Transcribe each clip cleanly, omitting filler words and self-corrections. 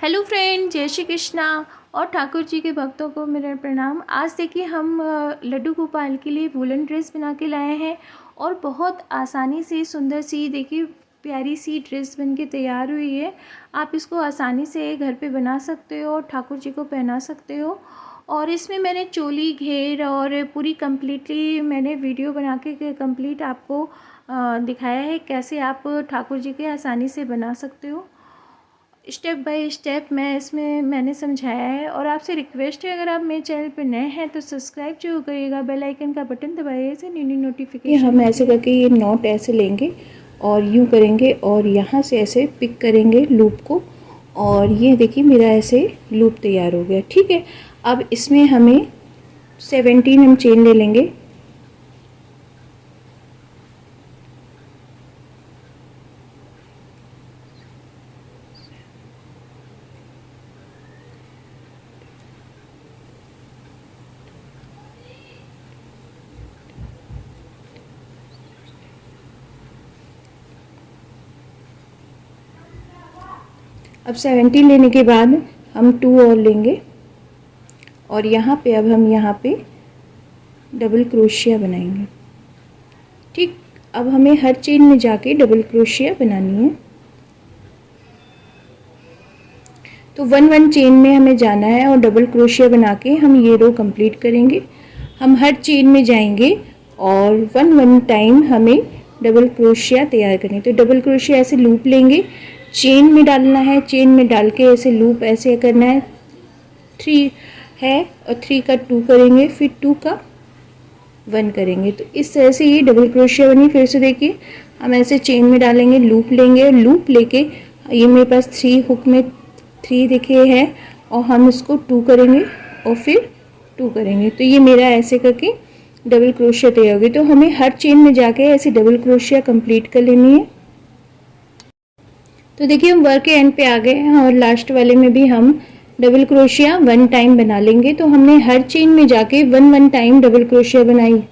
Hello friend, जय श्री कृष्णा और ठाकुर जी के भक्तों को मेरा प्रणाम। आज देखिए हम लड्डू गोपाल के लिए वूलन ड्रेस बना के लाए हैं और बहुत आसानी से सुंदर सी देखिए प्यारी सी ड्रेस बन के तैयार हुई है। आप इसको आसानी से घर पे बना सकते हो और ठाकुर जी को पहना सकते हो। और इसमें मैंने चोली घेर और पूरी कम्प्लीटली मैंने वीडियो बना के कंप्लीट आपको दिखाया है कैसे आप ठाकुर जी के आसानी से बना सकते हो। स्टेप बाय स्टेप मैंने समझाया है। और आपसे रिक्वेस्ट है, अगर आप मेरे चैनल पर नए हैं तो सब्सक्राइब जरूर करिएगा, बेल आइकन का बटन दबाइए, ऐसे न्यू नोटिफिकेशन। हम ऐसे करके ये नॉट ऐसे लेंगे और यूँ करेंगे और यहाँ से ऐसे पिक करेंगे लूप को, और ये देखिए मेरा ऐसे लूप तैयार हो गया। ठीक है, अब इसमें हमें 17 हम चेन ले लेंगे। अब 17 लेने के बाद हम 2 और लेंगे और यहाँ पे अब हम यहाँ पे डबल क्रोशिया बनाएंगे। ठीक, अब हमें हर चेन में जाके डबल क्रोशिया बनानी है। तो 1 चेन में हमें जाना है और डबल क्रोशिया बना के हम ये रो कंप्लीट करेंगे। हम हर चेन में जाएंगे और 1 टाइम हमें डबल क्रोशिया तैयार करनी है। तो डबल क्रोशिया ऐसे लूप लेंगे, चेन में डालना है, चेन में डाल के ऐसे लूप ऐसे करना है। 3 है और 3 का 2 करेंगे, फिर 2 का 1 करेंगे। तो इस तरह से ये डबल क्रोशिया बनी। फिर से देखिए हम ऐसे चेन में डालेंगे, लूप लेंगे, लूप लेके ये मेरे पास 3 हुक में 3 दिखे हैं और हम इसको 2 करेंगे और फिर 2 करेंगे। तो ये मेरा ऐसे करके डबल क्रोशिया तैयार होगी। तो हमें हर चेन में जाके ऐसे डबल क्रोशिया कंप्लीट कर लेनी है। तो देखिए हम वर्क के एंड पे आ गए हैं और लास्ट वाले में भी हम डबल क्रोशिया 1 टाइम बना लेंगे। तो हमने हर चेन में जाके 1 टाइम डबल क्रोशिया बनाई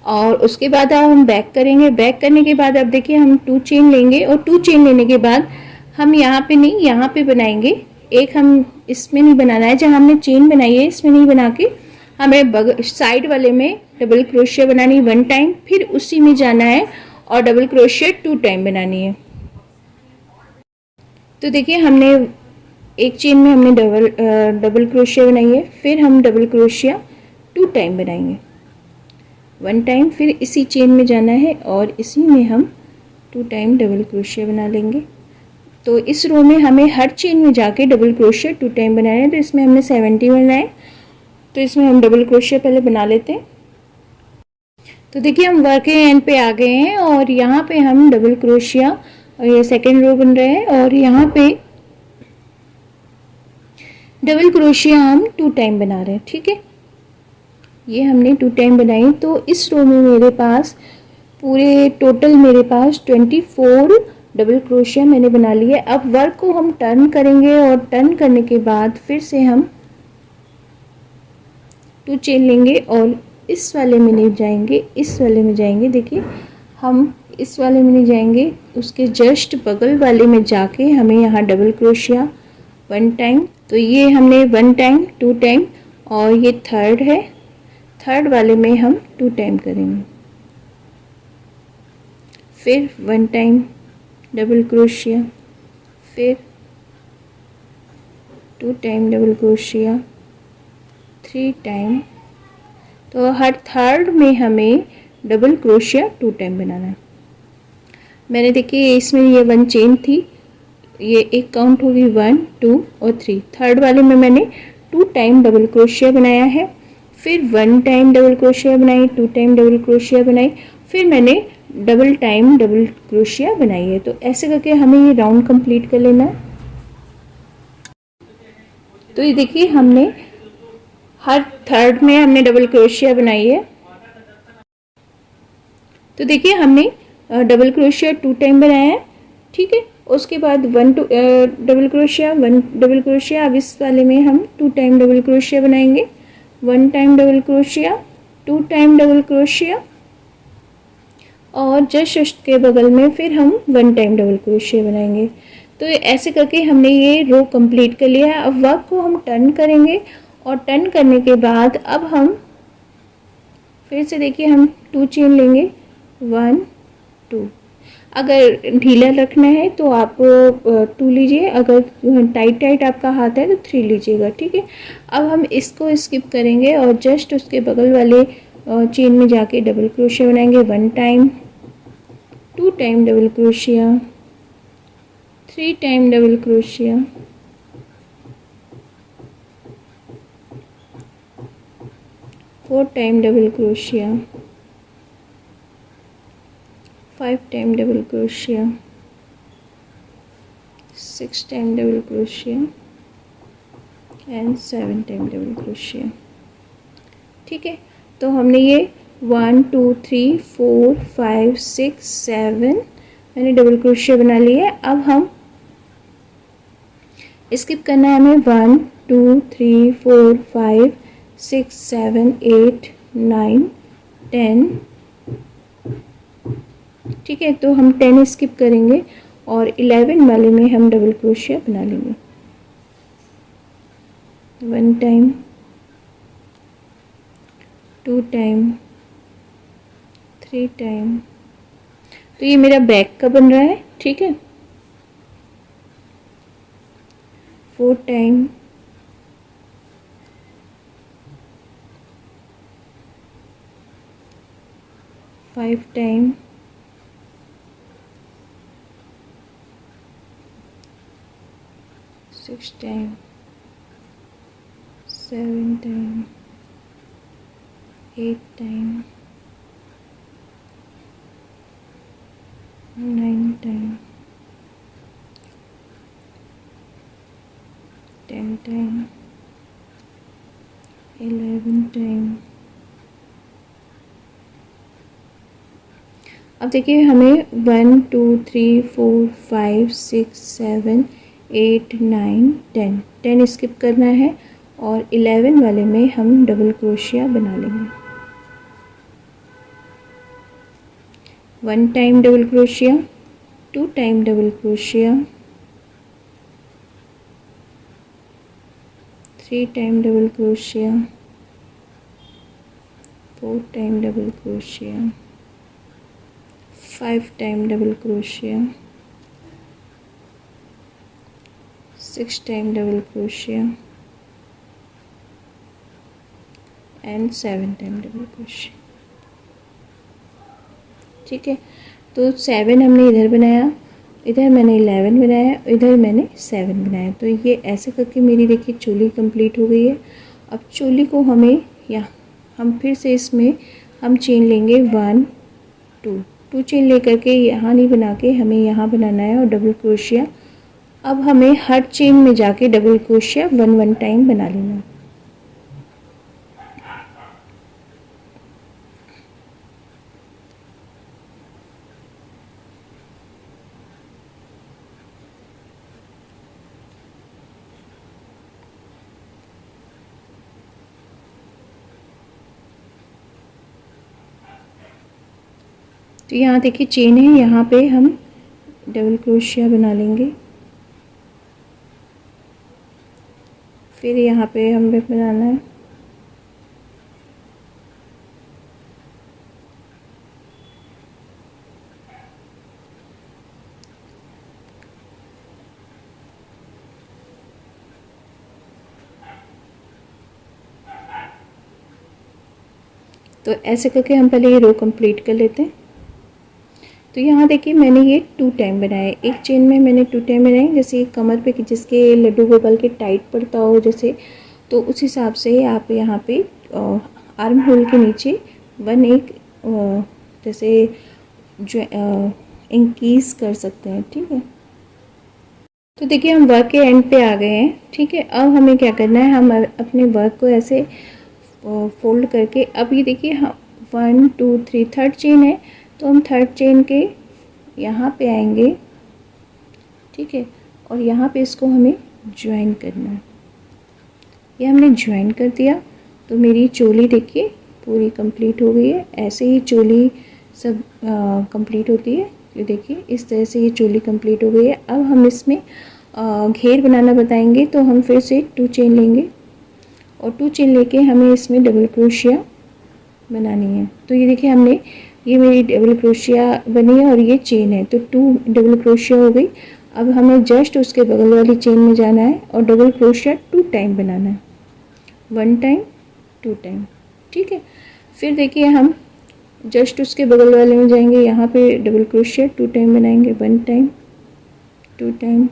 और उसके बाद अब हम बैक करेंगे। बैक करने के बाद अब देखिए हम 2 चेन लेंगे और 2 चेन लेने के बाद हम यहाँ पे नहीं, यहाँ पे बनाएंगे। एक हम इसमें नहीं बनाना है, जहाँ हमने चेन बनाई है इसमें नहीं बना के हमें साइड वाले में डबल क्रोशिया बनानी 1 टाइम, फिर उसी में जाना है और डबल क्रोशिया 2 टाइम बनानी है। तो देखिए हमने एक चेन में हमने डबल क्रोशिया बनाई है, फिर हम डबल क्रोशिया 2 टाइम बनाएंगे 1 टाइम, फिर इसी चेन में जाना है और इसी में हम 2 टाइम डबल क्रोशिया बना लेंगे। तो इस रो में हमें हर चेन में जाके डबल क्रोशिया 2 टाइम बनाना है। तो इसमें हमने 70 बनाए, तो इसमें हम डबल क्रोशिया पहले बना लेते हैं। तो देखिए हम वर्क के एंड पे आ गए हैं और यहाँ पे हम डबल क्रोशिया, और ये सेकेंड रो बन रहा है और यहाँ पे डबल क्रोशिया हम 2 टाइम बना रहे हैं। ठीक है, ये हमने 2 टाइम बनाई। तो इस रो में मेरे पास पूरे टोटल मेरे पास 24 डबल क्रोशिया मैंने बना लिए। अब वर्क को हम टर्न करेंगे और टर्न करने के बाद फिर से हम 2 चेन लेंगे और इस वाले में नहीं जाएंगे, इस वाले में जाएंगे। देखिए हम इस वाले में नहीं जाएंगे, उसके जस्ट बगल वाले में जाके हमें यहाँ डबल क्रोशिया 1 टाइम। तो ये हमने 1 टाइम 2 टाइम और ये थर्ड है, थर्ड वाले में हम 2 टाइम करेंगे, फिर 1 टाइम डबल क्रोशिया, फिर 2 टाइम डबल क्रोशिया, 3 टाइम। तो हर थर्ड में हमें डबल क्रोशिया 2 टाइम बनाना है। मैंने देखिए इसमें ये 1 चेन थी, ये एक काउंट होगी 1 2 और 3। थर्ड वाले में मैंने 2 टाइम डबल क्रोशिया बनाया है, फिर 1 टाइम डबल क्रोशिया बनाई, 2 टाइम डबल क्रोशिया बनाई, फिर मैंने डबल टाइम डबल क्रोशिया बनाई है। तो ऐसे करके हमें ये राउंड कंप्लीट कर लेना है। तो ये देखिए हमने हर थर्ड में हमने डबल क्रोशिया बनाई है। तो देखिए हमने डबल क्रोशिया 2 टाइम बनाया है। ठीक है, उसके बाद 1 डबल क्रोशिया 1 डबल क्रोशिया। अब इस वाले में हम 2 टाइम डबल क्रोशिया बनाएंगे, 1 time double crochet, 2 time double crochet और जस्ट के बगल में फिर हम 1 टाइम डबल क्रोशिया बनाएंगे। तो ऐसे करके हमने ये रो कंप्लीट कर लिया है। अब वर्क को हम टर्न करेंगे और टर्न करने के बाद अब हम फिर से देखिए हम 2 चेन लेंगे, 1 2। अगर ढीला रखना है तो आप 2 लीजिए, अगर टाइट टाइट आपका हाथ है तो 3 लीजिएगा, ठीक है। अब हम इसको स्किप करेंगे और जस्ट उसके बगल वाले चेन में जाके डबल क्रोशिया बनाएंगे। 1 time, 2 time double crochet, 3 time double crochet, 4 time double crochet, 5 time double crochet, 6 time double crochet and 7 time double crochet, ठीक है। तो हमने ये 1 2 3 4 5 6 7 मैंने डबल क्रोशिया बना लिया है। अब हम स्किप करना है हमें 1 2 3 4 5 6 7 8 9 10, ठीक है। तो हम 10 स्किप करेंगे और 11 वाले में हम डबल क्रोशिया बना लेंगे। 1 टाइम, 2 टाइम, 3 टाइम। तो ये मेरा बैक का बन रहा है, ठीक है। 4 time, 5 time, 6 time, 7 time, 8 time, 9 time, 10 time, 11 time. अब देखिए हमें 1 2 3 4 5 6 7 8 9 10 10 स्किप करना है और 11 वाले में हम डबल क्रोशिया बना लेंगे। 1 time double crochet, 2 time double crochet, 3 time double crochet, 4 time double crochet, 5 time double crochet, 6 time double crochet and 7 time double crochet, ठीक है। तो 7 हमने इधर बनाया, इधर मैंने 11 बनाया, इधर मैंने 7 बनाया। तो ये ऐसे करके मेरी देखिए चोली कंप्लीट हो गई है। अब चोली को हमें हम फिर से इसमें हम चेन लेंगे 1 2 चेन लेकर के यहाँ नहीं बना के हमें यहाँ बनाना है और डबल क्रोशिया। अब हमें हर चेन में जाके डबल क्रोशिया 1 1 टाइम बना लेना। तो यहाँ देखिए चेन है, यहाँ पे हम डबल क्रोशिया बना लेंगे। फिर यहाँ पे हमें बनाना है तो ऐसे करके हम पहले ये रो कंप्लीट कर लेते हैं। तो यहाँ देखिए मैंने ये 2 टाइम बनाया, एक चेन में मैंने 2 टाइम बनाए। जैसे कमर पे जिसके लड्डू गोपाल के टाइट पड़ता हो जैसे, तो उस हिसाब से आप यहाँ पे आर्म होल के नीचे 1 एक जैसे जो इंक्रीज कर सकते हैं, ठीक है। तो देखिए हम वर्क के एंड पे आ गए हैं, ठीक है। अब हमें क्या करना है, हम अपने वर्क को ऐसे फोल्ड करके, अब ये देखिए हम 1 2 3 थर्ड चेन है, तो हम थर्ड चेन के यहाँ पे आएंगे, ठीक है। और यहाँ पे इसको हमें ज्वाइन करना है। ये हमने ज्वाइन कर दिया तो मेरी चोली देखिए पूरी कंप्लीट हो गई है। ऐसे ही चोली सब कंप्लीट होती है। ये देखिए इस तरह से ये चोली कंप्लीट हो गई है। अब हम इसमें घेर बनाना बताएंगे, तो हम फिर से 2 चेन लेंगे और 2 चेन लेके हमें इसमें डबल क्रोशिया बनानी है। तो ये देखिए हमने, ये मेरी डबल क्रोशिया बनी है और ये चेन है, तो 2 डबल क्रोशिया हो गई। अब हमें जस्ट उसके बगल वाली चेन में जाना है और डबल क्रोशिया 2 टाइम बनाना है, 1 टाइम 2 टाइम, ठीक है। फिर देखिए हम जस्ट उसके बगल वाले में जाएंगे, यहाँ पे डबल क्रोशिया 2 टाइम बनाएंगे, 1 टाइम 2 टाइम।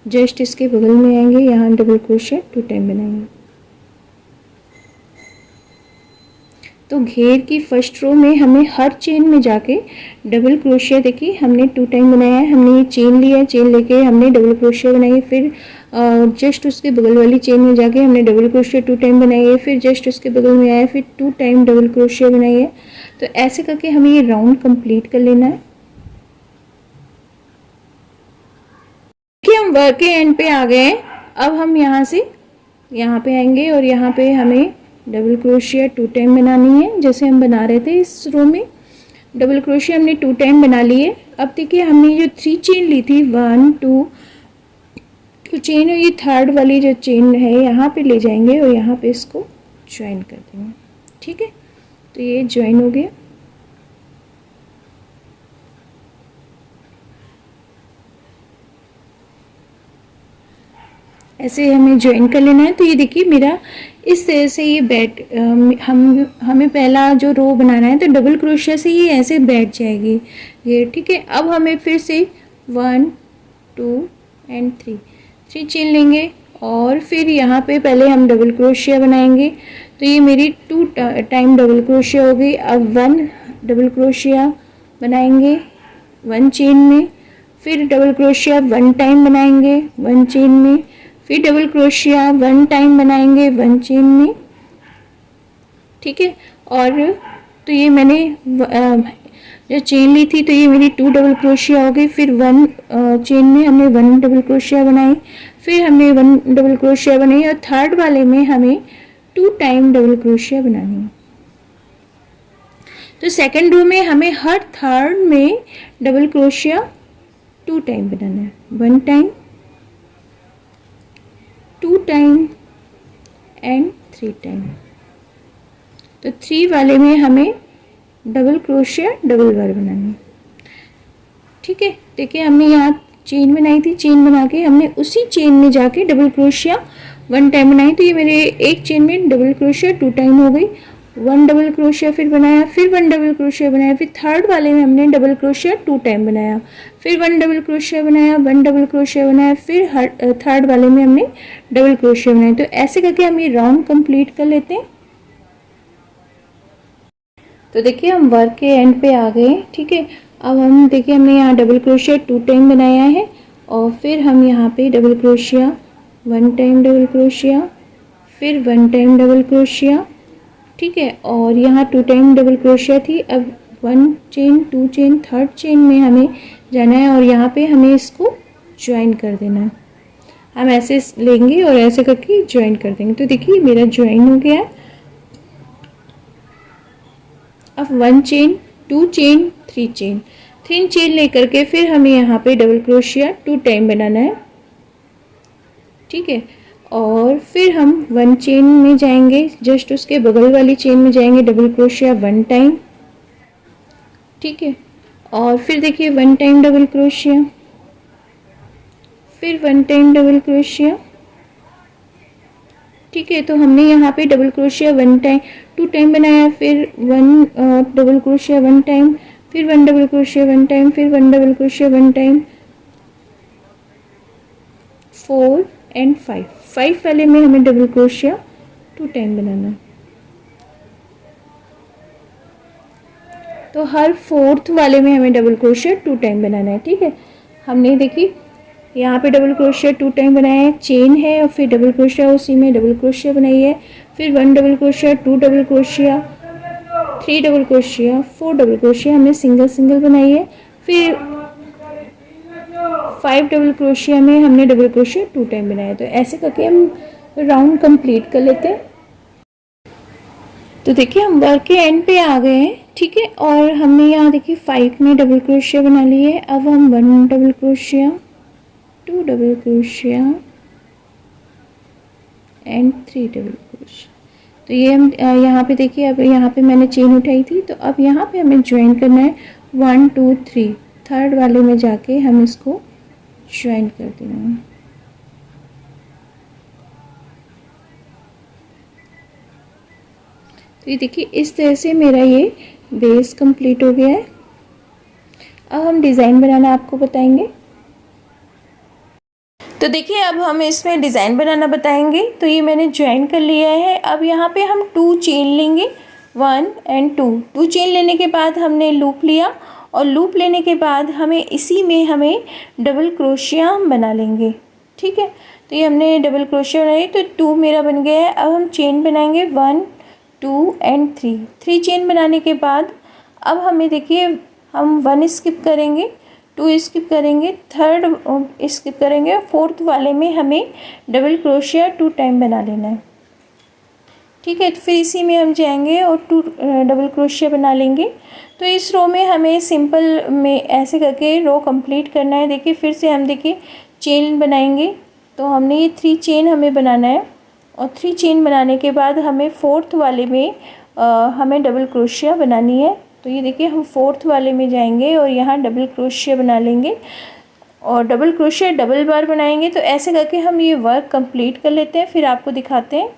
जस्ट इसके बगल में आएंगे, यहाँ डबल क्रोशिया 2 टाइम बनाएंगे। तो घेर की फर्स्ट रो में हमें हर चेन में जाके डबल क्रोशिया, देखिए हमने 2 टाइम बनाया है, हमने ये चेन लिया है, चेन लेके हमने डबल क्रोशिया बनाई है। फिर जस्ट उसके बगल वाली चेन में जाके हमने डबल क्रोशिया 2 टाइम बनाई है। फिर जस्ट उसके बगल में आया, फिर 2 टाइम डबल क्रोशिया बनाई है। तो ऐसे करके हमें ये राउंड कंप्लीट कर लेना है। देखिए हम वर्क के एंड पे आ गए हैं। अब हम यहाँ से यहाँ पे आएंगे और यहाँ पे हमें डबल क्रोशिया 2 टाइम बनानी है, जैसे हम बना रहे थे इस रो में। डबल क्रोशिया हमने 2 टाइम बना लिए। अब देखिए हमने जो 3 चेन ली थी, 1 2 चेन, और ये थर्ड वाली जो चेन है यहाँ पे ले जाएंगे और यहाँ पे इसको ज्वाइन कर देंगे, ठीक है। तो ये ज्वाइन हो गया। ऐसे हमें ज्वाइन कर लेना है। तो ये देखिए मेरा इस तरह से ये बैठ, हमें पहला जो रो बनाना है, तो डबल क्रोशिया से ये ऐसे बैठ जाएगी ये, ठीक है। अब हमें फिर से 1 2 एंड 3 चेन लेंगे और फिर यहाँ पे पहले हम डबल क्रोशिया बनाएंगे। तो ये मेरी 2 टाइम डबल क्रोशिया हो गई। अब 1 डबल क्रोशिया बनाएंगे 1 चेन में, फिर डबल क्रोशिया 1 टाइम बनाएंगे 1 चेन में, फिर डबल क्रोशिया 1 टाइम बनाएंगे 1 चेन में, ठीक है। और तो ये मैंने जो चेन ली थी, तो ये मेरी 2 डबल क्रोशिया हो गई। फिर 1 चेन में हमने 1 डबल क्रोशिया बनाई, फिर हमने 1 डबल क्रोशिया बनाई और थर्ड वाले में हमें 2 टाइम डबल क्रोशिया बनानी है। तो सेकंड रो में हमें हर थर्ड में डबल क्रोशिया 2 टाइम बनाना है, 1 टाइम 2 टाइम एंड 3 टाइम। तो 3 वाले में हमें डबल क्रोशिया डबल बार बनानी है, ठीक है। देखिए हमने यहाँ चेन बनाई थी, चेन बना के हमने उसी चेन में जाके डबल क्रोशिया 1 टाइम बनाई। तो ये मेरे एक चेन में डबल क्रोशिया 2 टाइम हो गई। 1 डबल क्रोशिया फिर बनाया, फिर 1 डबल क्रोशिया बनाया, फिर थर्ड वाले में हमने डबल क्रोशिया 2 टाइम बनाया, फिर 1 डबल क्रोशिया बनाया, 1 डबल क्रोशिया बनाया, फिर थर्ड वाले में हमने डबल क्रोशिया बनाया। तो ऐसे करके हम ये राउंड कंप्लीट कर लेते हैं। तो देखिए हम वर्क के एंड पे आ गए, ठीक है। अब हम देखिए हमने यहाँ डबल क्रोशिया 2 टाइम बनाया है और फिर हम यहाँ पे double crochet 1 time double crochet, फिर 1 टाइम डबल क्रोशिया, ठीक है। और यहाँ 2 टाइम डबल क्रोशिया थी। अब 1 चेन 2 चेन थर्ड चेन में हमें जाना है और यहाँ पे हमें इसको ज्वाइन कर देना है। हम ऐसे लेंगे और ऐसे करके ज्वाइन कर देंगे। तो देखिए मेरा ज्वाइन हो गया। अब 1 चेन 2 चेन 3 चेन लेकर के फिर हमें यहाँ पे डबल क्रोशिया 2 टाइम बनाना है, ठीक है। और फिर हम 1 चेन में जाएंगे, जस्ट उसके बगल वाली चेन में जाएंगे, डबल क्रोशिया 1 टाइम, ठीक है। और फिर देखिए 1 टाइम डबल क्रोशिया, फिर 1 टाइम डबल क्रोशिया, ठीक है। तो हमने यहाँ पे डबल क्रोशिया 1 टाइम 2 टाइम बनाया, फिर 1 डबल क्रोशिया 1 टाइम, फिर 1 डबल क्रोशिया 1 टाइम, फिर 1 डबल क्रोशिया 1 टाइम, 4 एंड 5 वाले में हमें डबल क्रोशिया 2 टाइम बनाना है। तो हर 4th वाले में हमें डबल क्रोशिया 2 टाइम बनाना है, ठीक है। हमने देखिए यहाँ पे डबल क्रोशिया 2 टाइम बनाया है, चेन है और फिर डबल क्रोशिया उसी में डबल क्रोशिया बनाई है, फिर 1 double crochet 2 double crochet 3 double crochet 4 double crochet हमने सिंगल बनाई है, फिर 5 डबल क्रोशिया में हमने डबल क्रोशिया 2 टाइम बनाया। तो ऐसे करके हम राउंड कंप्लीट कर लेते हैं। तो देखिए हम वर्क के एंड पे आ गए हैं, ठीक है। और हमने यहाँ देखिए 5 में डबल क्रोशिया बना लिए है। अब हम 1 double crochet, 2 double crochet and 3 double crochet. तो ये हम यहाँ पे देखिए, अब यहाँ पे मैंने चेन उठाई थी, तो अब यहाँ पे हमें ज्वाइन करना है 1 2 3। थर्ड वाले में जाके हम इसको ज्वाइन कर देंगे। तो ये देखिए इस तरह से मेरा ये बेस कंप्लीट हो गया है। अब हम डिज़ाइन बनाना आपको बताएंगे। तो देखिए अब हम इसमें डिज़ाइन बनाना बताएंगे। तो ये मैंने ज्वाइन कर लिया है। अब यहाँ पे हम 2 चेन लेंगे, 1 एंड 2 चेन लेने के बाद हमने लूप लिया, और लूप लेने के बाद हमें इसी में हमें डबल क्रोशिया बना लेंगे, ठीक है। तो ये हमने डबल क्रोशिया बनाई, तो 2 मेरा बन गया है। अब हम चेन बनाएंगे 1 2 एंड 3 चेन बनाने के बाद अब हमें देखिए हम 1 स्किप करेंगे, 2 स्किप करेंगे, थर्ड स्किप करेंगे, फोर्थ वाले में हमें डबल क्रोशिया 2 टाइम बना लेना है, ठीक है। तो फिर इसी में हम जाएंगे और 2 डबल क्रोशिया बना लेंगे। तो इस रो में हमें सिंपल में ऐसे करके रो कंप्लीट करना है। देखिए फिर से हम देखिए चेन बनाएंगे। तो हमने ये 3 चेन हमें बनाना है, और 3 चेन बनाने के बाद हमें फोर्थ वाले में हमें डबल क्रोशिया बनानी है। तो ये देखिए हम फोर्थ वाले में जाएंगे और यहाँ डबल क्रोशिया बना लेंगे, और डबल क्रोशिया डबल बार बनाएंगे। तो ऐसे करके हम ये वर्क कंप्लीट कर लेते हैं, फिर आपको दिखाते हैं।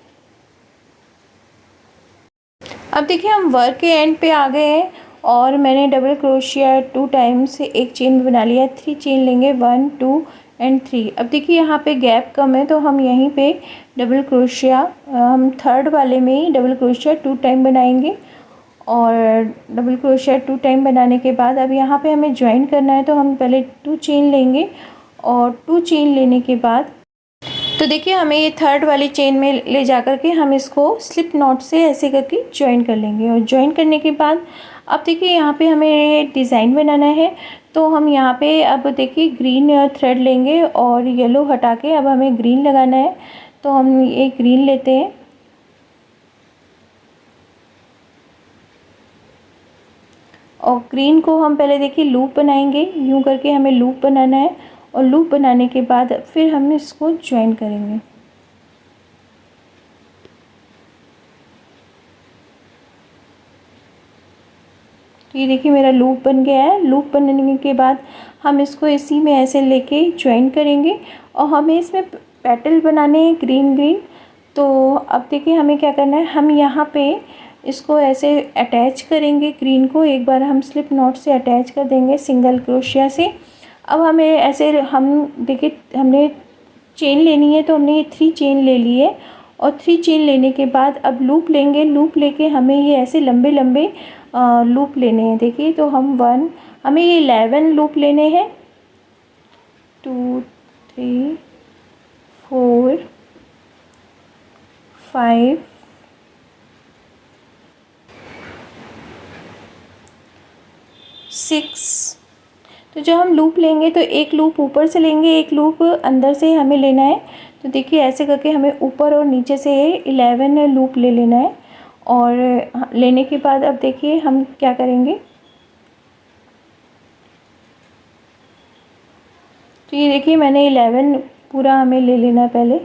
अब देखिए हम वर्क के एंड पे आ गए हैं, और मैंने डबल क्रोशिया 2 टाइम्स एक चेन बना लिया। 3 चेन लेंगे, 1 2 एंड 3। अब देखिए यहाँ पे गैप कम है, तो हम यहीं पे डबल क्रोशिया हम थर्ड वाले में ही डबल क्रोशिया 2 टाइम बनाएंगे, और डबल क्रोशिया 2 टाइम बनाने के बाद अब यहाँ पे हमें ज्वाइन करना है। तो हम पहले 2 चेन लेंगे, और 2 चेन लेने के बाद तो देखिए हमें ये थर्ड वाली चेन में ले जा कर के हम इसको स्लिप नॉट से ऐसे करके ज्वाइन कर लेंगे। और ज्वाइन करने के बाद अब देखिए यहाँ पे हमें डिज़ाइन बनाना है। तो हम यहाँ पे अब देखिए ग्रीन थ्रेड लेंगे, और येलो हटा के अब हमें ग्रीन लगाना है। तो हम ये ग्रीन लेते हैं, और ग्रीन को हम पहले देखिए लूप बनाएंगे। यूँ करके हमें लूप बनाना है, और लूप बनाने के बाद फिर हम इसको ज्वाइन करेंगे। तो ये देखिए मेरा लूप बन गया है। लूप बनने के बाद हम इसको इसी में ऐसे लेके ज्वाइन करेंगे, और हमें इसमें पेटल बनाने हैं ग्रीन ग्रीन। तो अब देखिए हमें क्या करना है, हम यहाँ पे इसको ऐसे अटैच करेंगे ग्रीन को। एक बार हम स्लिप नॉट से अटैच कर देंगे सिंगल क्रोशिया से। अब हमें ऐसे हम देखिए हमने चेन लेनी है, तो हमने ये 3 चेन ले ली है, और 3 चेन लेने के बाद अब लूप लेंगे। लूप लेके हमें ये ऐसे लंबे लंबे लूप लेने हैं। देखिए तो हमें ये 11 लूप लेने हैं, 2 3 4 5 6। तो जब हम लूप लेंगे तो एक लूप ऊपर से लेंगे, एक लूप अंदर से हमें लेना है। तो देखिए ऐसे करके हमें ऊपर और नीचे से 11 लूप ले लेना है। और लेने के बाद अब देखिए हम क्या करेंगे, तो ये देखिए मैंने 11 पूरा हमें ले लेना है पहले।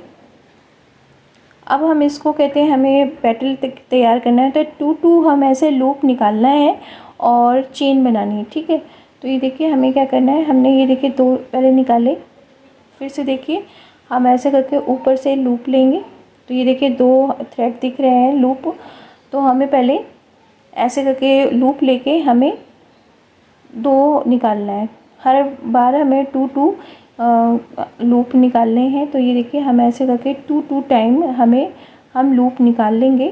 अब हम इसको कहते हैं हमें पेटल तैयार करना है। तो 2 हम ऐसे लूप निकालना है और चेन बनानी है, ठीक है। तो ये देखिए हमें क्या करना है, हमने ये देखिए 2 पहले निकाले, फिर से देखिए हम ऐसे करके ऊपर से लूप लेंगे। तो ये देखिए 2 थ्रेड दिख रहे हैं लूप। तो हमें पहले ऐसे करके लूप लेके हमें 2 निकालना है। हर बार हमें 2 लूप निकालने हैं। तो ये देखिए हम ऐसे करके 2 टाइम हम लूप निकाल लेंगे।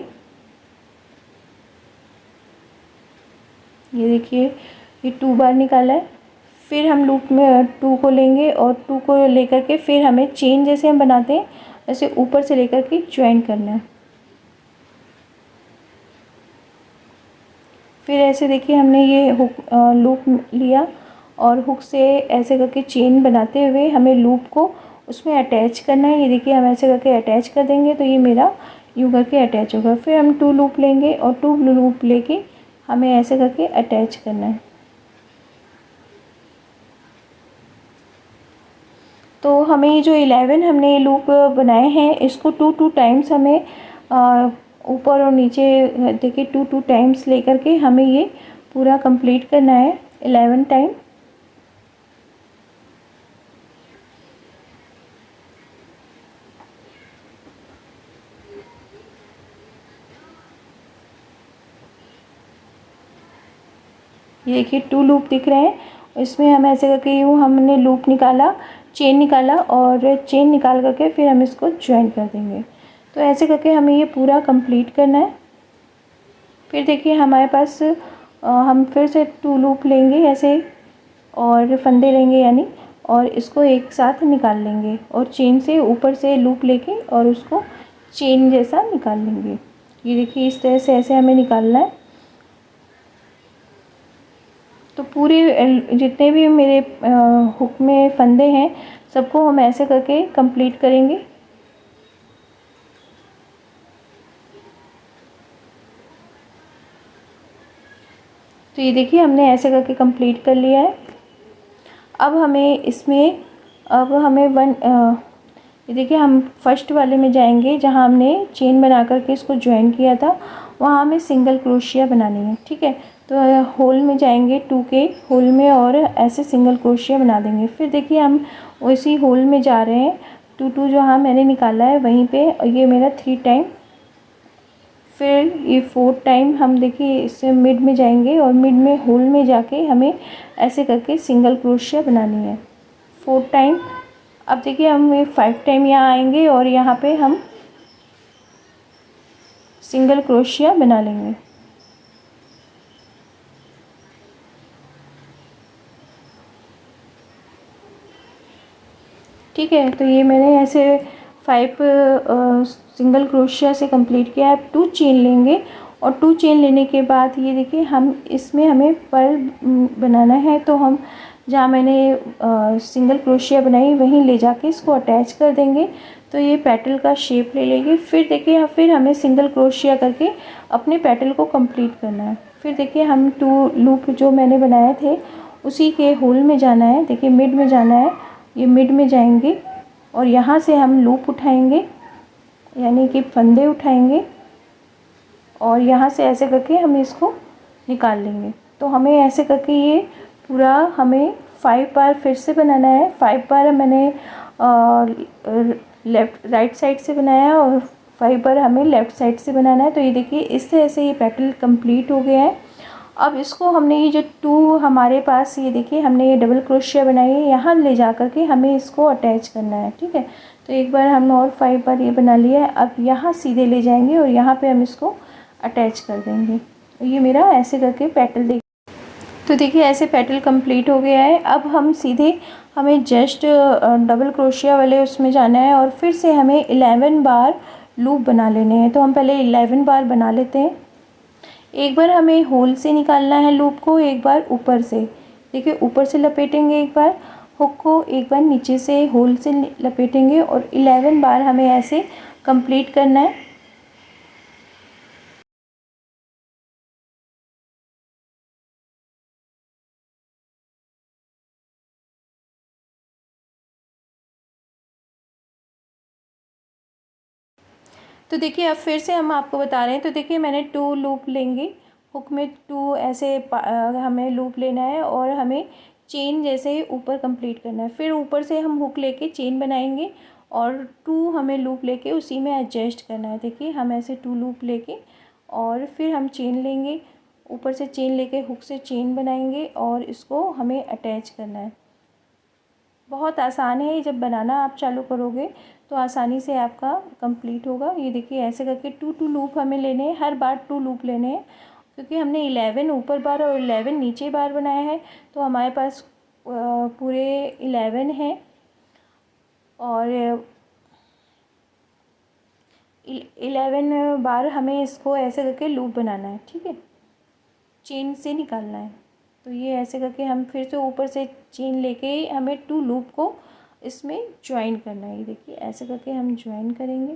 ये देखिए ये 2 बार निकाला है। फिर हम लूप में 2 को लेंगे, और 2 को लेकर के फिर हमें चेन जैसे हम बनाते हैं ऐसे ऊपर से लेकर के ज्वाइन करना है। फिर ऐसे देखिए हमने ये हुक लूप लिया, और हुक से ऐसे करके चेन बनाते हुए हमें लूप को उसमें अटैच करना है। ये देखिए हम ऐसे करके अटैच कर देंगे। तो ये मेरा यूँ करके अटैच होगा। फिर हम 2 लूप लेंगे और 2 लूप लेके हमें ऐसे करके अटैच करना है। तो हमें ये जो 11 हमने ये लूप बनाए हैं, इसको 2 टाइम्स हमें ऊपर और नीचे देखिए 2 टाइम्स लेकर के हमें ये पूरा कंप्लीट करना है 11 टाइम। ये देखिए 2 लूप दिख रहे हैं, इसमें हम ऐसे करके यूँ हमने लूप निकाला, चेन निकाला और चेन निकाल करके फिर हम इसको ज्वाइन कर देंगे। तो ऐसे करके हमें ये पूरा कंप्लीट करना है। फिर देखिए हमारे पास हम फिर से 2 लूप लेंगे ऐसे और फंदे लेंगे यानी, और इसको एक साथ निकाल लेंगे और चेन से ऊपर से लूप लेके और उसको चेन जैसा निकाल लेंगे। ये देखिए इस तरह से ऐसे हमें निकालना है। तो पूरे जितने भी मेरे हुक में फंदे हैं सबको हम ऐसे करके कंप्लीट करेंगे। तो ये देखिए हमने ऐसे करके कंप्लीट कर लिया है। अब हमें इसमें ये देखिए हम फर्स्ट वाले में जाएंगे जहाँ हमने चेन बना करके इसको ज्वाइन किया था, वहाँ हमें सिंगल क्रोशिया बनानी है। ठीक है, तो होल में जाएंगे 2 के होल में और ऐसे सिंगल क्रोशिया बना देंगे। फिर देखिए हम उसी होल में जा रहे हैं, 2 जहाँ मैंने निकाला है वहीं पे, और ये मेरा 3 टाइम। फिर ये 4 टाइम हम देखिए इससे मिड में जाएंगे और मिड में होल में जाके हमें ऐसे करके सिंगल क्रोशिया बनानी है 4 टाइम। अब देखिए हम 5 टाइम यहाँ आएंगे और यहाँ पे हम सिंगल क्रोशिया बना लेंगे। ठीक है, तो ये मैंने ऐसे 5 सिंगल क्रोशिया से कंप्लीट किया है। अब 2 चेन लेंगे और 2 चेन लेने के बाद ये देखिए हम इसमें हमें पर्ल बनाना है। तो हम जहाँ मैंने सिंगल क्रोशिया बनाई वहीं ले जाके इसको अटैच कर देंगे, तो ये पेटल का शेप ले लेगी। फिर देखिए फिर हमें सिंगल क्रोशिया करके अपने पेटल को कंप्लीट करना है। फिर देखिए हम 2 लूप जो मैंने बनाए थे उसी के होल में जाना है, देखिए मिड में जाना है। ये मिड में जाएंगे और यहाँ से हम लूप उठाएंगे यानी कि फंदे उठाएंगे और यहाँ से ऐसे करके हम इसको निकाल लेंगे। तो हमें ऐसे करके ये पूरा हमें 5 बार फिर से बनाना है। 5 बार मैंने राइट साइड से बनाया और 5 बार हमें लेफ़्ट साइड से बनाना है। तो ये देखिए इस तरह से ये पेटल कंप्लीट हो गया है। अब इसको हमने ये जो 2 हमारे पास ये देखिए हमने ये डबल क्रोशिया बनाई है, यहाँ ले जा कर के हमें इसको अटैच करना है। ठीक है, तो एक बार हमने और 5 बार ये बना लिया है। अब यहाँ सीधे ले जाएंगे और यहाँ पे हम इसको अटैच कर देंगे। तो ये मेरा ऐसे करके पेटल तो देखिए ऐसे पेटल कंप्लीट हो गया है। अब हम सीधे हमें जस्ट डबल क्रोशिया वाले उसमें जाना है और फिर से हमें 11 बार लूप बना लेने हैं। तो हम पहले 11 बार बना लेते हैं। एक बार हमें होल से निकालना है लूप को, एक बार ऊपर से। देखिए ऊपर से लपेटेंगे एक बार हुक को, एक बार नीचे से होल से लपेटेंगे और 11 बार हमें ऐसे कंप्लीट करना है। तो देखिए अब फिर से हम आपको बता रहे हैं। तो देखिए मैंने 2 लूप लेंगे हुक में, 2 ऐसे हमें लूप लेना है और हमें चेन जैसे ऊपर कंप्लीट करना है। फिर ऊपर से हम हुक लेके चेन बनाएंगे और 2 हमें लूप लेके उसी में एडजस्ट करना है। देखिए हम ऐसे 2 लूप लेके और फिर हम चेन लेंगे, ऊपर से चेन लेके हुक से चेन बनाएंगे और इसको हमें अटैच करना है। बहुत आसान है, जब बनाना आप चालू करोगे तो आसानी से आपका कंप्लीट होगा। ये देखिए ऐसे करके 2 लूप हमें लेने हैं, हर बार 2 लूप लेने हैं, क्योंकि हमने 11 ऊपर बार और 11 नीचे बार बनाया है। तो हमारे पास पूरे 11 हैं और 11 बार हमें इसको ऐसे करके लूप बनाना है। ठीक है, चेन से निकालना है। तो ये ऐसे करके हम फिर से ऊपर से चेन लेके हमें 2 लूप को इसमें ज्वाइन करना है। ये देखिए ऐसे करके हम ज्वाइन करेंगे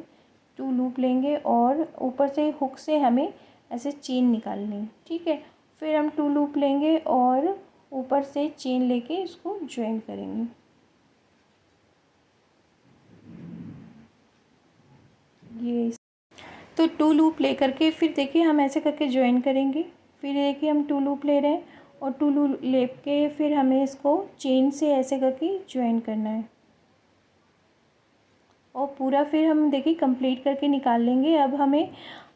2 लूप लेंगे और ऊपर से हुक से हमें ऐसे चेन निकालनी है, ठीक है। फिर हम 2 लूप लेंगे और ऊपर से चेन लेके इसको ज्वाइन करेंगे। ये तो 2 लूप ले करके फिर देखिए हम ऐसे करके ज्वाइन करेंगे। फिर देखिए हम 2 लूप ले रहे हैं और 2 लूप ले के फिर हमें इसको चेन से ऐसे करके ज्वाइन करना है और पूरा फिर हम देखिए कंप्लीट करके निकाल लेंगे। अब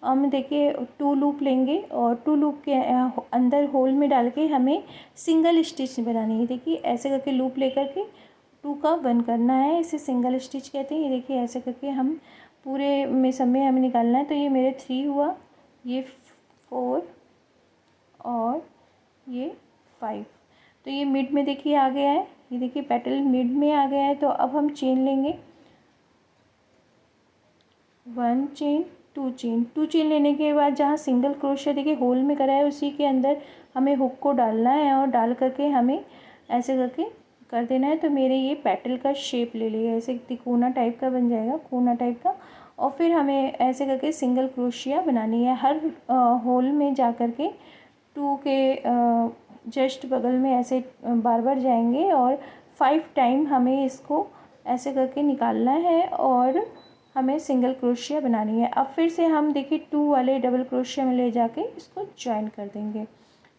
हम देखिए 2 लूप लेंगे और 2 लूप के अंदर होल में डाल के हमें सिंगल स्टिच बनानी है। देखिए ऐसे करके लूप लेकर के 2 का 1 करना है, इसे सिंगल स्टिच कहते हैं। ये देखिए ऐसे करके हम पूरे में सब में हमें निकालना है। तो ये मेरे 3 हुआ, ये 4 और ये 5। तो ये मिड में देखिए आ गया है, ये देखिए पेटल मिड में आ गया है। तो अब हम चेन लेंगे, 1 चेन 2 चेन लेने के बाद जहाँ सिंगल क्रोशिया देखिए होल में करा है उसी के अंदर हमें हुक को डालना है और डाल करके हमें ऐसे करके कर देना है। तो मेरे ये पेटल का शेप ले लिया, ऐसे तिकोना टाइप का बन जाएगा, कोना टाइप का। और फिर हमें ऐसे करके सिंगल क्रोशिया बनानी है हर होल में जा कर के 2 के जस्ट बगल में ऐसे बार बार जाएंगे और 5 टाइम हमें इसको ऐसे करके निकालना है और हमें सिंगल क्रोशिया बनानी है। अब फिर से हम देखिए 2 वाले डबल क्रोशिया में ले जाके इसको ज्वाइन कर देंगे।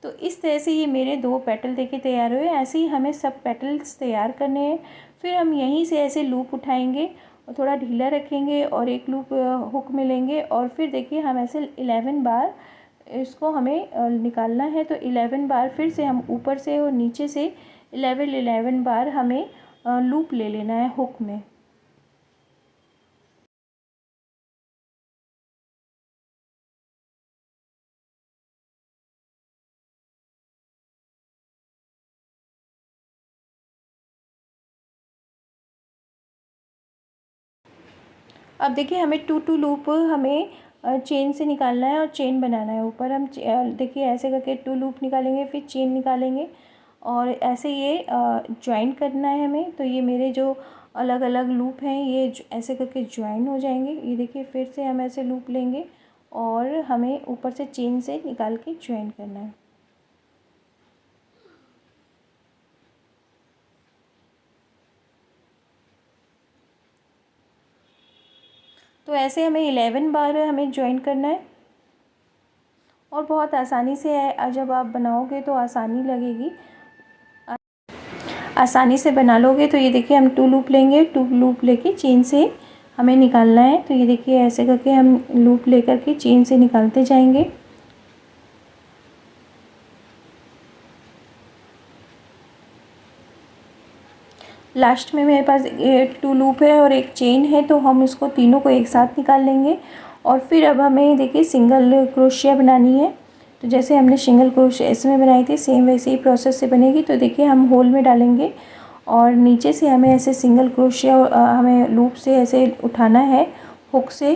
तो इस तरह से ये मेरे 2 पेटल देखिए तैयार हुए। ऐसे ही हमें सब पेटल्स तैयार करने हैं। फिर हम यहीं से ऐसे लूप उठाएंगे और थोड़ा ढीला रखेंगे और एक लूप हुक में लेंगे और फिर देखिए हम ऐसे 11 बार इसको हमें निकालना है। तो 11 बार फिर से हम ऊपर से और नीचे से 11 बार हमें लूप ले लेना है हुक में। अब देखिए हमें 2 लूप हमें चेन से निकालना है और चेन बनाना है। ऊपर हम देखिए ऐसे करके 2 लूप निकालेंगे, फिर चेन निकालेंगे और ऐसे ये ज्वाइन करना है हमें। तो ये मेरे जो अलग अलग लूप हैं ये ऐसे करके ज्वाइन हो जाएंगे। ये देखिए फिर से हम ऐसे लूप लेंगे और हमें ऊपर से चेन से निकाल के ज्वाइन करना है। तो ऐसे हमें 11 बार हमें ज्वाइन करना है और बहुत आसानी से है। जब आप बनाओगे तो आसानी लगेगी, आसानी से बना लोगे। तो ये देखिए हम 2 लूप लेंगे, 2 लूप लेके चेन से हमें निकालना है। तो ये देखिए ऐसे करके हम लूप लेकर के चेन से निकालते जाएंगे। लास्ट में मेरे पास 2 लूप है और एक चेन है, तो हम इसको तीनों को एक साथ निकाल लेंगे। और फिर अब हमें देखिए सिंगल क्रोशिया बनानी है। तो जैसे हमने सिंगल क्रोशिया इसमें बनाई थी सेम वैसे ही प्रोसेस से बनेगी। तो देखिए हम होल में डालेंगे और नीचे से हमें ऐसे सिंगल क्रोशिया हमें लूप से ऐसे उठाना है हुक से।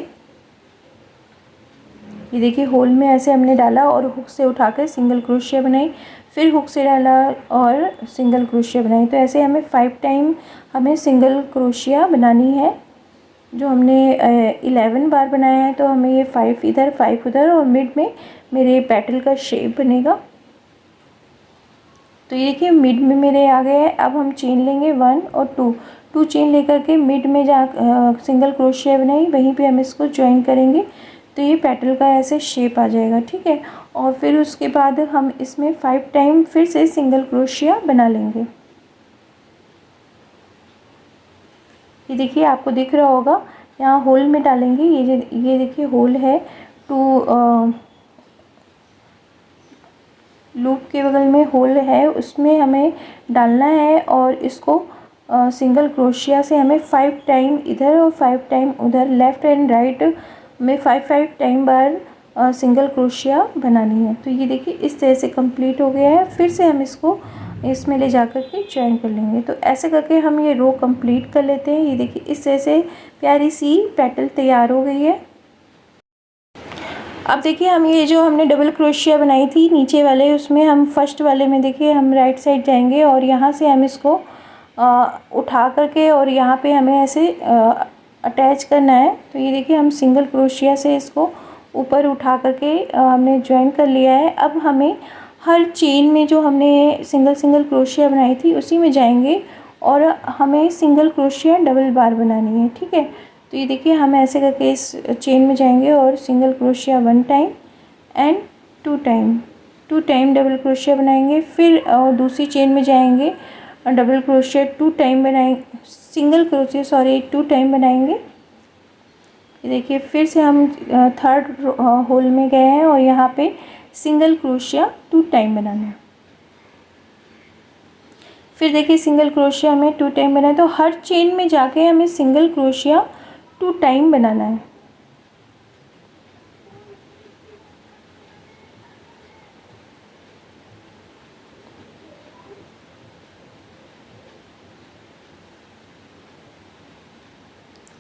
ये देखिए होल में ऐसे हमने डाला और हुक से उठाकर सिंगल क्रोशिया बनाई, फिर हुक से डाला और सिंगल क्रोशिया बनाई। तो ऐसे हमें 5 टाइम हमें सिंगल क्रोशिया बनानी है। जो हमने 11 बार बनाया है तो हमें ये 5 इधर 5 उधर और मिड में मेरे पेटल का शेप बनेगा। तो ये देखिए मिड में मेरे आ गए हैं। अब हम चेन लेंगे 1 और 2 चेन लेकर के मिड में जा सिंगल क्रोशिया बनाई, वहीं पे हम इसको ज्वाइन करेंगे। तो ये पेटल का ऐसे शेप आ जाएगा, ठीक है। और फिर उसके बाद हम इसमें 5 टाइम फिर से सिंगल क्रोशिया बना लेंगे। ये देखिए आपको दिख रहा होगा, यहाँ होल में डालेंगे। ये देखिए होल है, 2 लूप के बगल में होल है, उसमें हमें डालना है और इसको सिंगल क्रोशिया से हमें 5 टाइम इधर और 5 टाइम उधर लेफ़्ट एंड राइट में 5 टाइम बार सिंगल क्रोशिया बनानी है। तो ये देखिए इस तरह से कंप्लीट हो गया है। फिर से हम इसको इसमें ले जा कर के ज्वाइन कर लेंगे। तो ऐसे करके हम ये रो कंप्लीट कर लेते हैं। ये देखिए इस तरह से प्यारी सी पेटल तैयार हो गई है। अब देखिए हम ये जो हमने डबल क्रोशिया बनाई थी नीचे वाले, उसमें हम फर्स्ट वाले में देखिए हम राइट साइड जाएंगे और यहाँ से हम इसको उठा करके और यहाँ पे हमें ऐसे अटैच करना है। तो ये देखिए हम सिंगल क्रोशिया से इसको ऊपर उठा करके हमने ज्वाइन कर लिया है। अब हमें हर चेन में जो हमने सिंगल सिंगल क्रोशिया बनाई थी उसी में जाएंगे और हमें सिंगल क्रोशिया डबल बार बनानी है, ठीक है। तो ये देखिए हम ऐसे करके इस चेन में जाएंगे और single crochet 1 time and 2 time double crochet बनाएंगे। फिर दूसरी चेन में जाएंगे, डबल क्रोशिया 2 टाइम बनाएंगे, सिंगल क्रोशिया 2 टाइम बनाएंगे। ये देखिए फिर से हम थर्ड होल में गए हैं और यहाँ पे सिंगल क्रोशिया 2 टाइम बनाना है। फिर देखिए सिंगल क्रोशिया हमें 2 टाइम बनाना है, तो हर चेन में जाके हमें सिंगल क्रोशिया 2 टाइम बनाना है।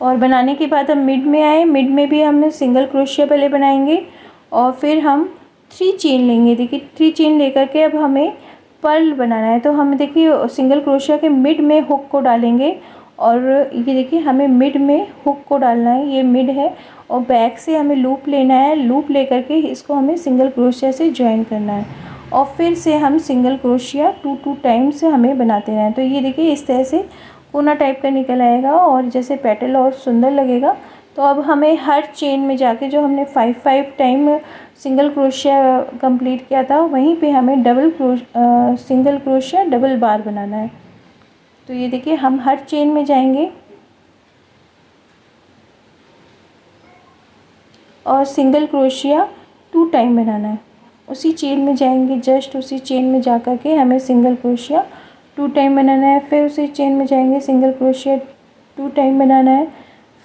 और बनाने के बाद हम मिड में आए, मिड में भी हमने सिंगल क्रोशिया पहले बनाएंगे और फिर हम 3 चेन लेंगे। देखिए 3 चेन लेकर के अब हमें पर्ल बनाना है। तो हम देखिए सिंगल क्रोशिया के मिड में हुक को डालेंगे और ये देखिए हमें मिड में हुक को डालना है, ये मिड है और बैक से हमें लूप लेना है। लूप लेकर के इसको हमें सिंगल क्रोशिया से ज्वाइन करना है और फिर से हम सिंगल क्रोशिया 2 टाइम से हमें बनाते रहें। तो ये देखिए इस तरह से कोना टाइप का निकल आएगा और जैसे पेटल और सुंदर लगेगा। तो अब हमें हर चेन में जाके जो हमने 5 टाइम सिंगल क्रोशिया कंप्लीट किया था वहीं पे हमें सिंगल क्रोशिया डबल बार बनाना है। तो ये देखिए हम हर चेन में जाएंगे और सिंगल क्रोशिया 2 टाइम बनाना है। उसी चेन में जाएंगे, जस्ट उसी चेन में जा कर के हमें सिंगल क्रोशिया 2 टाइम बनाना है। फिर उसी चेन में जाएंगे, सिंगल क्रोशिया 2 टाइम बनाना है।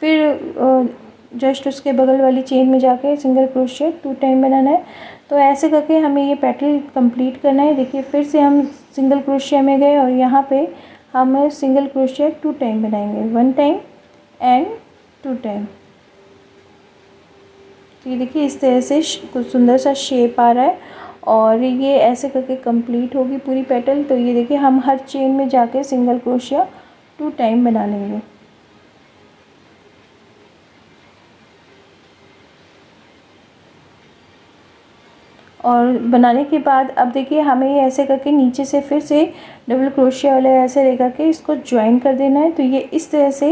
फिर जस्ट उसके बगल वाली चेन में जाके सिंगल क्रोशिया 2 टाइम बनाना है। तो ऐसे करके हमें ये पैटर्न कंप्लीट करना है। देखिए फिर से हम सिंगल क्रोशिया में गए और यहाँ पे हम सिंगल क्रोशिया 2 टाइम बनाएंगे, 1 टाइम एंड 2 टाइम। तो ये देखिए इस तरह से कुछ सुंदर सा शेप आ रहा है और ये ऐसे करके कंप्लीट होगी पूरी पेटल। तो ये देखिए हम हर चेन में जाके सिंगल क्रोशिया 2 टाइम बना लेंगे। और बनाने के बाद अब देखिए हमें ये ऐसे करके नीचे से फिर से डबल क्रोशिया वाले ऐसे लेकर के इसको ज्वाइन कर देना है। तो ये इस तरह से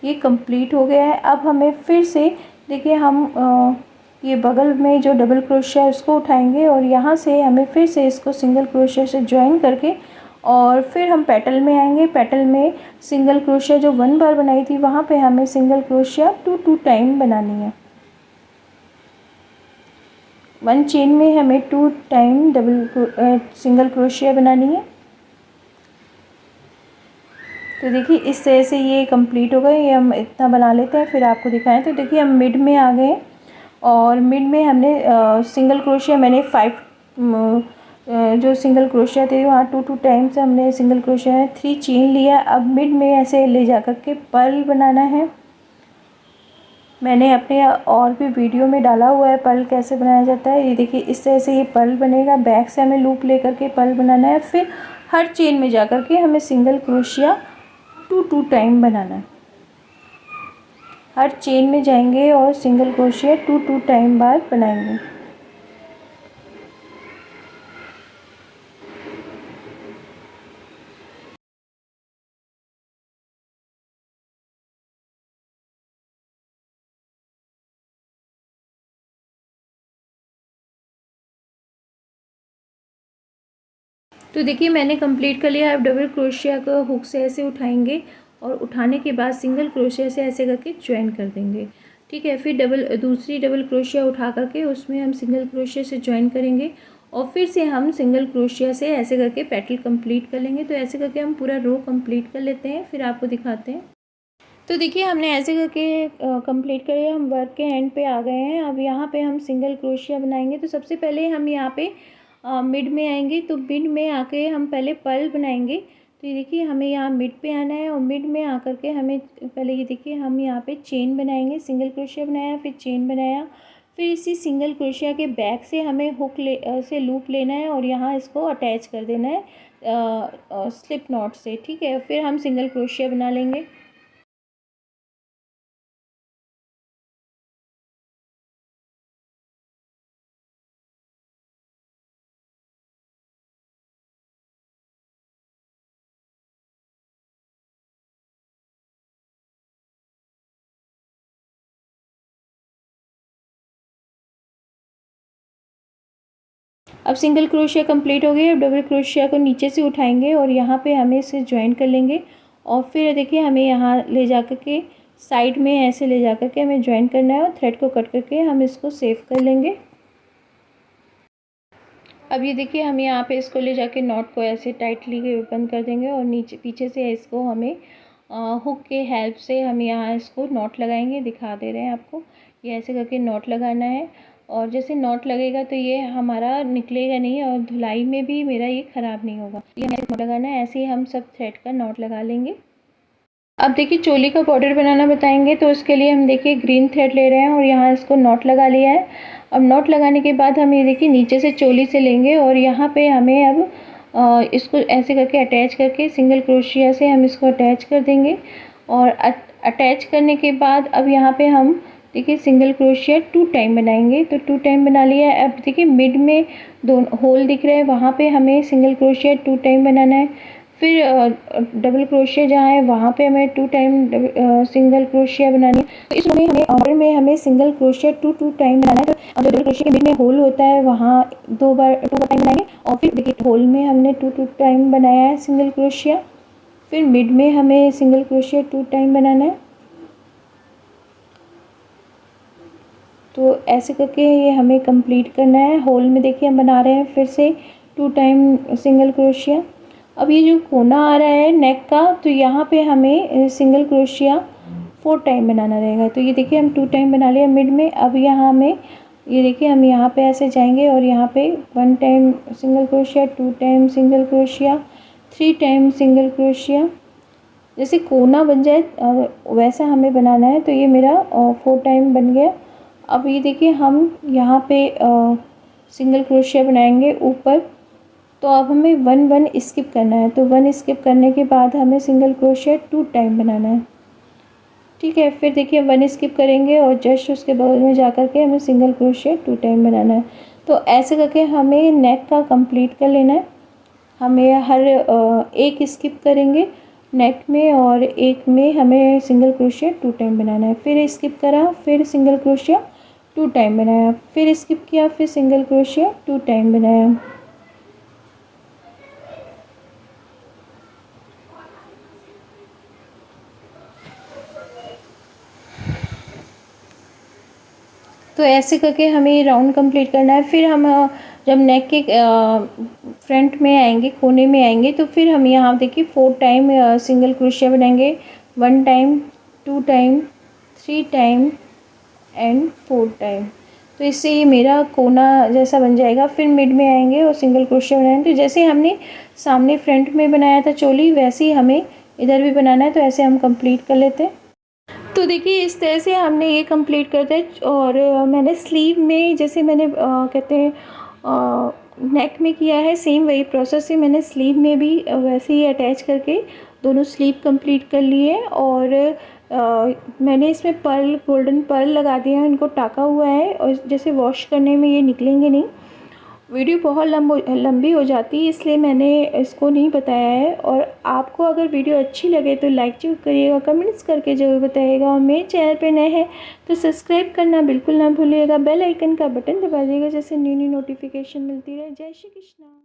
ये कंप्लीट हो गया है। अब हमें फिर से देखिए हम ये बगल में जो डबल क्रोशिया है उसको उठाएंगे और यहाँ से हमें फिर से इसको सिंगल क्रोशिया से ज्वाइन करके और फिर हम पेटल में आएंगे। पेटल में सिंगल क्रोशिया जो 1 बार बनाई थी वहाँ पे हमें सिंगल क्रोशिया 2 टाइम बनानी है। 1 चेन में हमें 2 टाइम सिंगल क्रोशिया बनानी है। तो देखिए इस तरह से ये कंप्लीट हो गए। ये हम इतना बना लेते हैं फिर आपको दिखाएं। तो देखिए हम मिड में आ गए और मिड में हमने सिंगल क्रोशिया मैंने 5 जो सिंगल क्रोशिया थे वहाँ 2 टाइम से हमने सिंगल क्रोशिया 3 चेन लिया। अब मिड में ऐसे ले जा कर के पर्ल बनाना है। मैंने अपने और भी वीडियो में डाला हुआ है पर्ल कैसे बनाया जाता है। ये देखिए इस तरह से ये पर्ल बनेगा। बैक से हमें लूप लेकर के पर्ल बनाना है। फिर हर चेन में जा कर के हमें सिंगल क्रोशिया 2 टाइम बनाना है। हर चेन में जाएंगे और सिंगल क्रोशिया 2 टाइम बार बनाएंगे। तो देखिए मैंने कंप्लीट कर लिया। अब डबल क्रोशिया को हुक से ऐसे उठाएंगे और उठाने के बाद सिंगल क्रोशिया से ऐसे करके ज्वाइन कर देंगे, ठीक है। फिर दूसरी डबल क्रोशिया उठा करके उसमें हम सिंगल क्रोशिया से ज्वाइन करेंगे और फिर से हम सिंगल क्रोशिया से ऐसे करके पेटल कंप्लीट कर लेंगे। तो ऐसे करके हम पूरा रो कंप्लीट कर लेते हैं, फिर आपको दिखाते हैं। तो देखिए हमने ऐसे करके कंप्लीट कर लिया। हम वर्क के एंड पे आ गए हैं। अब यहाँ पे हम सिंगल क्रोशिया बनाएंगे। तो सबसे पहले हम यहाँ पे मिड में आएंगे। तो मिड में आके हम पहले पर्ल बनाएंगे। तो ये देखिए हमें यहाँ मिड पे आना है और मिड में आकर के हमें पहले ये देखिए हम यहाँ पे चेन बनाएंगे। सिंगल क्रोशिया बनाया, फिर चेन बनाया, फिर इसी सिंगल क्रोशिया के बैक से हमें से लूप लेना है और यहाँ इसको अटैच कर देना है स्लिप नॉट से, ठीक है। फिर हम सिंगल क्रोशिया बना लेंगे। अब सिंगल क्रोशिया कंप्लीट हो गई। अब डबल क्रोशिया को नीचे से उठाएंगे और यहाँ पे हमें इसे ज्वाइन कर लेंगे और फिर देखिए हमें यहाँ ले जा कर के साइड में ऐसे ले जा कर के हमें ज्वाइन करना है और थ्रेड को कट करके हम इसको सेव कर लेंगे। अब ये देखिए हम यहाँ पे इसको ले जाके नॉट को ऐसे टाइटली बंद कर देंगे और नीचे पीछे से इसको हमें हुक के हेल्प से हम यहाँ इसको नॉट लगाएंगे। दिखा दे रहे हैं आपको, ये ऐसे करके नॉट लगाना है और जैसे नॉट लगेगा तो ये हमारा निकलेगा नहीं और धुलाई में भी मेरा ये ख़राब नहीं होगा। ये नॉट लगाना है, ऐसे ही हम सब थ्रेड का नॉट लगा लेंगे। अब देखिए चोली का बॉर्डर बनाना बताएंगे तो उसके लिए हम देखिए ग्रीन थ्रेड ले रहे हैं और यहाँ इसको नॉट लगा लिया है। अब नॉट लगाने के बाद हम ये देखिए नीचे से चोली से लेंगे और यहाँ पे हमें अब इसको ऐसे करके अटैच करके सिंगल क्रोशिया से हम इसको अटैच कर देंगे और अटैच करने के बाद अब यहाँ पे हम देखिए सिंगल क्रोशिया 2 टाइम बनाएंगे। तो 2 टाइम बना लिया है। अब देखिए मिड में 2 होल दिख रहे हैं, वहाँ पे हमें सिंगल क्रोशिया 2 टाइम बनाना है। फिर डबल क्रोशिया जहाँ है वहाँ पे हमें 2 टाइम सिंगल क्रोशिया बनानी है। तो इसमें हमें ऑर्डर में हमें सिंगल क्रोशिया 2 टाइम बनाना है। तो जो डबल क्रोशिया के बीच में होल होता है वहाँ 2 टाइम बनाएंगे और फिर देखिए होल में हमने 2 टाइम बनाया है सिंगल क्रोशिया। फिर मिड में हमें सिंगल क्रोशिया 2 टाइम बनाना है। तो ऐसे करके ये हमें कंप्लीट करना है। होल में देखिए हम बना रहे हैं फिर से 2 टाइम सिंगल क्रोशिया। अब ये जो कोना आ रहा है नेक का, तो यहाँ पे हमें सिंगल क्रोशिया 4 टाइम बनाना रहेगा। तो ये देखिए हम 2 टाइम बना लिया मिड में। अब यहाँ हमें ये देखिए हम यहाँ पे ऐसे जाएंगे और यहाँ पे 1 time single crochet, 2 time single crochet, 3 time single crochet. जैसे कोना बन जाए वैसा हमें बनाना है। तो ये मेरा 4 टाइम बन गया। अब ये देखिए हम यहाँ पे सिंगल क्रोशिया बनाएंगे ऊपर। तो अब हमें 1 स्किप करना है। तो 1 स्किप करने के बाद हमें सिंगल क्रोशिया 2 टाइम बनाना है। ठीक है, फिर देखिए 1 स्किप करेंगे और जस्ट उसके बगल में जा कर के हमें सिंगल क्रोशिया 2 टाइम बनाना है। तो ऐसे करके हमें नेक का कंप्लीट कर लेना है। हमें हर एक स्किप करेंगे नेक में और एक में हमें सिंगल क्रोशिया 2 टाइम बनाना है। फिर स्किप करा, फिर सिंगल क्रोशिया 2 टाइम बनाया, फिर स्किप किया, फिर सिंगल क्रोशिया 2 टाइम बनाया। तो ऐसे करके हमें ये राउंड कंप्लीट करना है। फिर हम जब नेक के फ्रंट में आएंगे, कोने में आएंगे, तो फिर हम यहाँ देखिए 4 टाइम सिंगल क्रोशिया बनाएंगे। 1 time, 2 time, 3 time and 4 time. तो इससे ये मेरा कोना जैसा बन जाएगा। फिर मिड में आएंगे और सिंगल क्रोशिया बनाएंगे। तो जैसे हमने सामने फ्रंट में बनाया था चोली, वैसे ही हमें इधर भी बनाना है। तो ऐसे हम कंप्लीट कर लेते हैं। तो देखिए इस तरह से हमने ये कंप्लीट कर दिया। और मैंने स्लीव में जैसे मैंने कहते हैं नेक में किया है, सेम वही प्रोसेस से मैंने स्लीव में भी वैसे ही अटैच करके दोनों स्लीव कंप्लीट कर लिए। और मैंने इसमें पर्ल, गोल्डन पर्ल लगा दिया है, इनको टाका हुआ है और जैसे वॉश करने में ये निकलेंगे नहीं। वीडियो बहुत लंबी हो जाती है इसलिए मैंने इसको नहीं बताया है। और आपको अगर वीडियो अच्छी लगे तो लाइक जरूर करिएगा, कमेंट्स करके ज़रूर बताइएगा। और मेरे चैनल पे नए हैं तो सब्सक्राइब करना बिल्कुल ना भूलिएगा। बेल आइकन का बटन दबा दीजिएगा जैसे न्यू नोटिफिकेशन मिलती रहे। जय श्री कृष्णा।